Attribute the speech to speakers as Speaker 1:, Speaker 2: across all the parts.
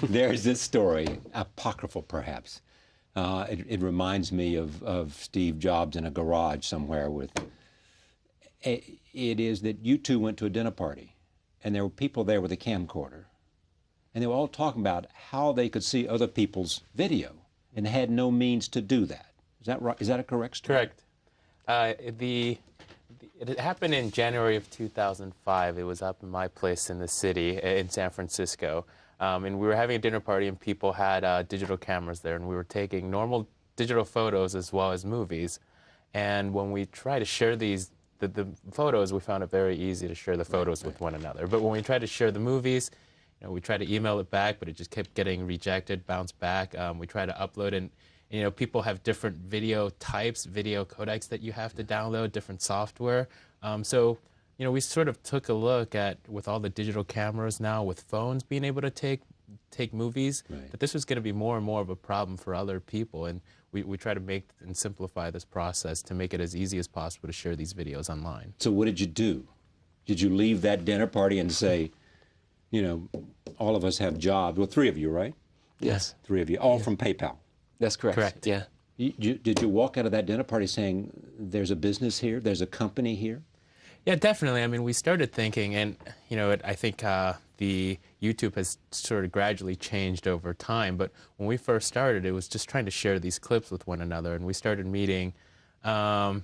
Speaker 1: there's this story, apocryphal perhaps. It reminds me of Steve Jobs in a garage somewhere with, it is that you two went to a dinner party and there were people there with a camcorder and they were all talking about how they could see other people's video and had no means to do that. Is that right? Is that a correct story?
Speaker 2: Correct. It happened in January of 2005. It was up in my place in the city in San Francisco. And we were having a dinner party and people had digital cameras there and we were taking normal digital photos as well as movies. And when we tried to share the photos, we found it very easy to share the photos with one another. But when we tried to share the movies, we tried to email it back, but it just kept getting rejected, bounced back. We tried to upload it. And, people have different video types, video codecs that you have to download, different software. So, we sort of took a look at, with all the digital cameras now, with phones being able to take movies, that this was going to be more and more of a problem for other people. And we try to make and simplify this process to make it as easy as possible to share these videos online.
Speaker 1: So what did you do? Did you leave that dinner party and say, all of us have jobs? Well, 3 of you, right?
Speaker 3: Yes.
Speaker 1: 3 of you, all from PayPal.
Speaker 3: That's correct.
Speaker 2: Correct.
Speaker 3: Yeah.
Speaker 1: Did you walk out of that dinner party saying, there's a business here, there's a company here?
Speaker 2: Yeah, definitely. I mean, we started thinking, and, I think the YouTube has sort of gradually changed over time, but when we first started, it was just trying to share these clips with one another, and we started meeting actually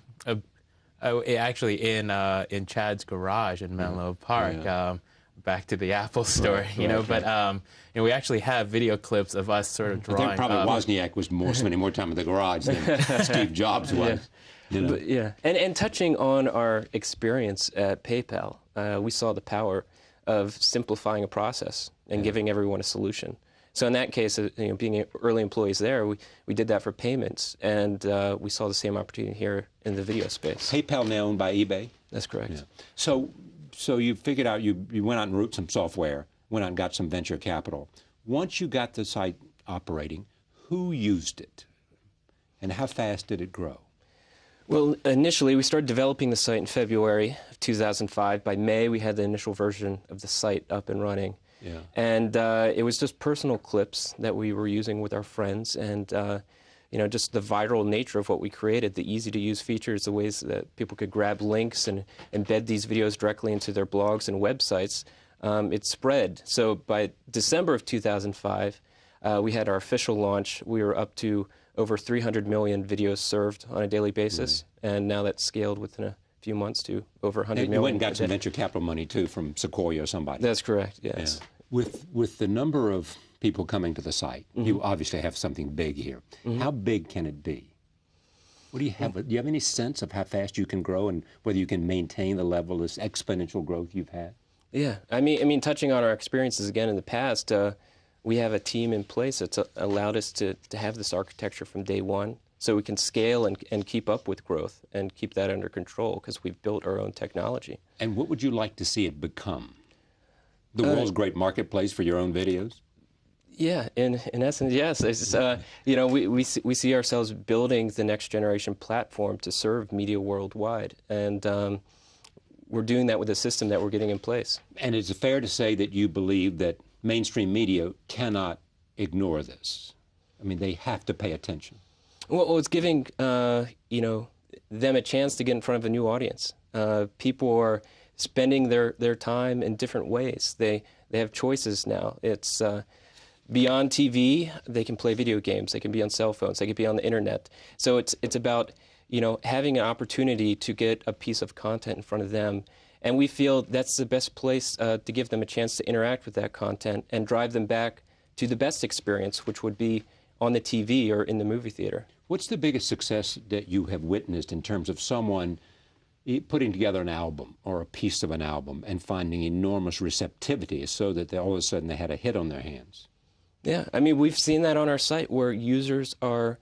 Speaker 2: in Chad's garage in Menlo Park. Back to the Apple store, but we actually have video clips of us sort of drawing.
Speaker 1: I think probably Wozniak was spending more time in the garage than Steve Jobs was.
Speaker 3: Yeah. And touching on our experience at PayPal, we saw the power of simplifying a process and giving everyone a solution. So in that case, being early employees there, we did that for payments, and we saw the same opportunity here in the video space.
Speaker 1: PayPal now owned by eBay?
Speaker 3: That's correct.
Speaker 1: Yeah. So you figured out, you went out and wrote some software, went out and got some venture capital. Once you got the site operating, who used it? And how fast did it grow?
Speaker 3: Well, initially, we started developing the site in February of 2005. By May, we had the initial version of the site up and running.
Speaker 1: Yeah.
Speaker 3: And it was just personal clips that we were using with our friends, and just the viral nature of what we created, the easy-to-use features, the ways that people could grab links and embed these videos directly into their blogs and websites, it spread. So by December of 2005, we had our official launch. We were up to over 300 million videos served on a daily basis, and now that's scaled within a few months to over 100 million.
Speaker 1: You went and got some venture capital money, too, from Sequoia or somebody.
Speaker 3: That's correct, yes.
Speaker 1: Yeah. With the number of people coming to the site, you obviously have something big here. How big can it be? What do you have? Do you have any sense of how fast you can grow and whether you can maintain the level of this exponential growth you've had?
Speaker 3: Yeah, I mean, touching on our experiences again in the past, we have a team in place that's allowed us to have this architecture from day one, so we can scale and keep up with growth and keep that under control because we've built our own technology. And
Speaker 1: what would you like to see it become? The world's great marketplace for your own videos?
Speaker 3: Yeah, in essence, yes. It's, we see ourselves building the next generation platform to serve media worldwide, and we're doing that with the system that we're getting in place.
Speaker 1: And is it fair to say that you believe that mainstream media cannot ignore this? I mean, they have to pay attention.
Speaker 3: Well, it's giving them a chance to get in front of a new audience. People are spending their time in different ways. They have choices now. It's beyond TV, they can play video games, they can be on cell phones, they can be on the internet. So it's about having an opportunity to get a piece of content in front of them, and we feel that's the best place to give them a chance to interact with that content and drive them back to the best experience, which would be on the TV or in the movie theater.
Speaker 1: What's the biggest success that you have witnessed in terms of someone putting together an album or a piece of an album and finding enormous receptivity so that all of a sudden they had a hit on their hands?
Speaker 3: Yeah, I mean, we've seen that on our site where users are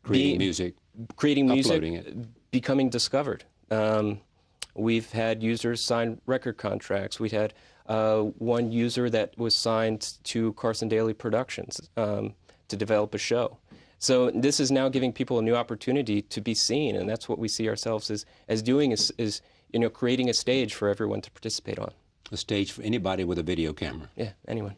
Speaker 1: creating music,
Speaker 3: uploading it, becoming discovered. We've had users sign record contracts. We had one user that was signed to Carson Daly Productions to develop a show. So this is now giving people a new opportunity to be seen, and that's what we see ourselves as doing is creating a stage for everyone to participate on.
Speaker 1: A stage for anybody with a video camera.
Speaker 3: Yeah, anyone.